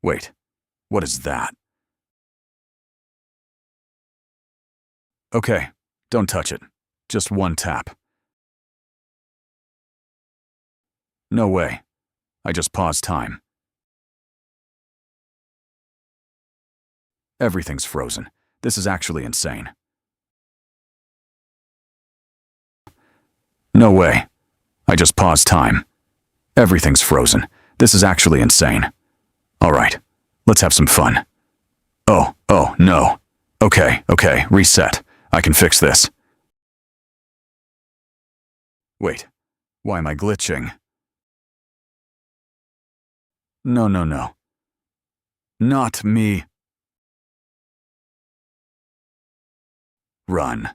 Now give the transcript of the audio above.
Wait, what is that? Okay, don't touch it. Just one tap. No way. I just paused time. Everything's frozen. This is actually insane. No way. I just paused time. Everything's frozen. This is actually insane. All right, let's have some fun. Oh, no. Okay, reset. I can fix this. Wait, why am I glitching? No. Not me. Run.